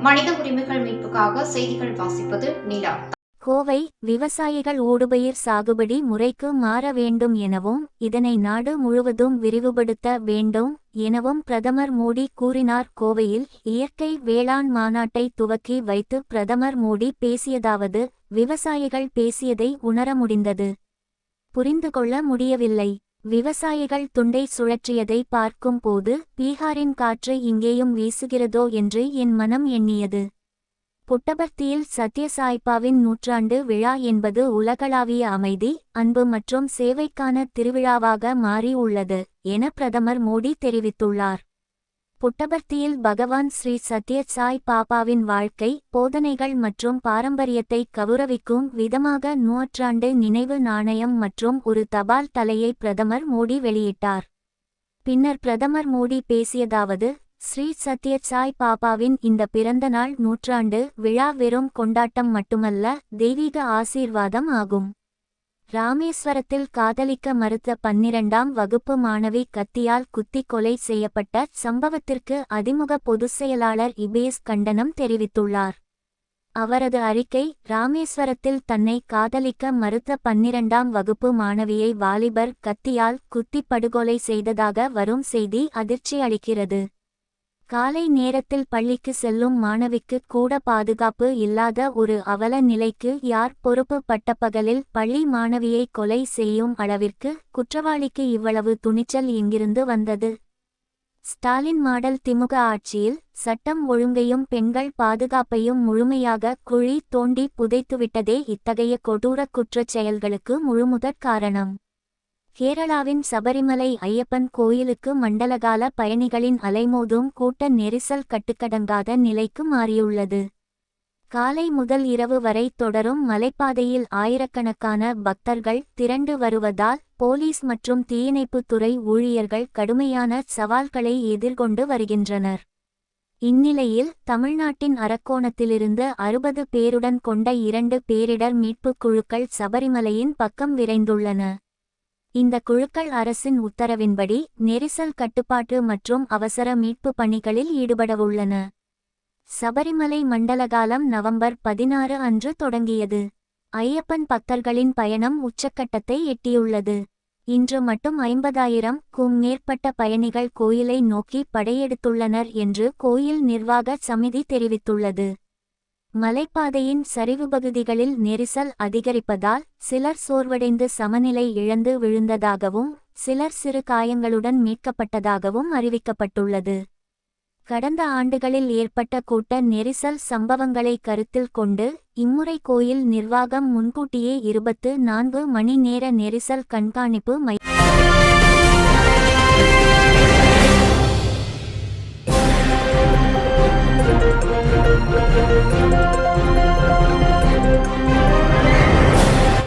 மனித உரிமைகள் மீட்புக்காக செய்திகள் வாசிப்பது நிலா. கோவை விவசாயிகள் ஊடுபயிர் சாகுபடி முறைக்கு மாற வேண்டும் எனவும் இதனை நாடு முழுவதும் விரிவுபடுத்த வேண்டும் எனவும் பிரதமர் மோடி கூறினார். கோவையில் இயற்கை வேளாண் மாநாட்டை துவக்கி வைத்து பிரதமர் மோடி பேசியதாவது: விவசாயிகள் பேசியதை உணர முடிந்தது, புரிந்து கொள்ள முடியவில்லை. விவசாயிகள் துண்டை சுழற்றியதை பார்க்கும் போது பீகாரின் காற்று இங்கேயும் வீசுகிறதோ என்று என் மனம் எண்ணியது. புட்டபர்த்தியில் சத்யசாய்பாவின் நூற்றாண்டு விழா என்பது உலகளாவிய அமைதி, அன்பு மற்றும் சேவைக்கான திருவிழாவாக மாறி உள்ளது என பிரதமர் மோடி தெரிவித்துள்ளார். புட்டபர்த்தியில் பகவான் ஸ்ரீ சத்ய சாய் பாபாவின் வாழ்க்கை, போதனைகள் மற்றும் பாரம்பரியத்தை கௌரவிக்கும் விதமாக நூற்றாண்டு நினைவு நாணயம் மற்றும் ஒரு தபால் தலையை பிரதமர் மோடி வெளியிட்டார். பின்னர் பிரதமர் மோடி பேசியதாவது: ஸ்ரீ சத்ய சாய் பாபாவின் இந்த பிறந்தநாள் நூற்றாண்டு விழா வெறும் கொண்டாட்டம் மட்டுமல்ல, தெய்வீக ஆசீர்வாதம் ஆகும். ராமேஸ்வரத்தில் காதலிக்க மறுத்த 12ஆம் வகுப்பு மாணவி கத்தியால் குத்தி கொலை செய்யப்பட்ட சம்பவத்திற்கு அதிமுக பொதுச் செயலாளர் இபிஎஸ் கண்டனம் தெரிவித்துள்ளார். அவரது அறிக்கை: ராமேஸ்வரத்தில் தன்னை காதலிக்க மறுத்த 12ஆம் வகுப்பு மாணவியை வாலிபர் கத்தியால் குத்தி படுகொலை செய்ததாக வரும் செய்தி அதிர்ச்சி அளிக்கிறது. காலை நேரத்தில் பள்ளிக்கு செல்லும் மாணவிக்கு கூட பாதுகாப்பு இல்லாத ஒரு அவல நிலைக்கு யார் பொறுப்பு? பட்டப்பகலில் பள்ளி மாணவியை கொலை செய்யும் அளவிற்கு குற்றவாளிக்கு இவ்வளவு துணிச்சல் எங்கிருந்து வந்தது? ஸ்டாலின் மாடல் திமுக ஆட்சியில் சட்டம் ஒழுங்கையும் பெண்கள் பாதுகாப்பையும் முழுமையாக குழி தோண்டி புதைத்துவிட்டதே இத்தகைய கொடூர குற்றச் செயல்களுக்கு முழுமுதற் காரணம். கேரளாவின் சபரிமலை ஐயப்பன் கோயிலுக்கு மண்டலகால பயணிகளின் அலைமோதும் கூட்ட நெரிசல் கட்டுக்கடங்காத நிலைக்கு மாறியுள்ளது. காலை முதல் இரவு வரை தொடரும் மலைப்பாதையில் ஆயிரக்கணக்கான பக்தர்கள் திரண்டு வருவதால் போலீஸ் மற்றும் தீயணைப்புத் துறை ஊழியர்கள் கடுமையான சவால்களை எதிர்கொண்டு வருகின்றனர். இந்நிலையில் தமிழ்நாட்டின் அரக்கோணத்திலிருந்து 60 பேருடன் கொண்ட 2 பேரிடர் மீட்புக் குழுக்கள் சபரிமலையின் பக்கம் விரைந்துள்ளன. இந்த குழுக்கள் அரசின் உத்தரவின்படி நெரிசல் கட்டுப்பாட்டு மற்றும் அவசர மீட்பு பணிகளில் ஈடுபடவுள்ளன. சபரிமலை மண்டலகாலம் நவம்பர் 16 அன்று தொடங்கியது. ஐயப்பன் பக்தர்களின் பயணம் உச்சக்கட்டத்தை எட்டியுள்ளது. இன்று மட்டும் 50,000க்கும் மேற்பட்ட பயணிகள் கோயிலை நோக்கி படையெடுத்துள்ளனர் என்று கோயில் நிர்வாக சமிதி தெரிவித்துள்ளது. மலைப்பாதையின் சரிவுபகுதிகளில் நெரிசல் அதிகரிப்பதால் சிலர் சோர்வடைந்து சமநிலை இழந்து விழுந்ததாகவும் சிலர் சிறு காயங்களுடன் மீட்கப்பட்டதாகவும் அறிவிக்கப்பட்டுள்ளது. கடந்த ஆண்டுகளில் ஏற்பட்ட கூட்ட நெரிசல் சம்பவங்களை கருத்தில் கொண்டு இம்முறை கோயில் நிர்வாகம் முன்கூட்டியே 24 மணி நேர நெரிசல் கண்காணிப்பு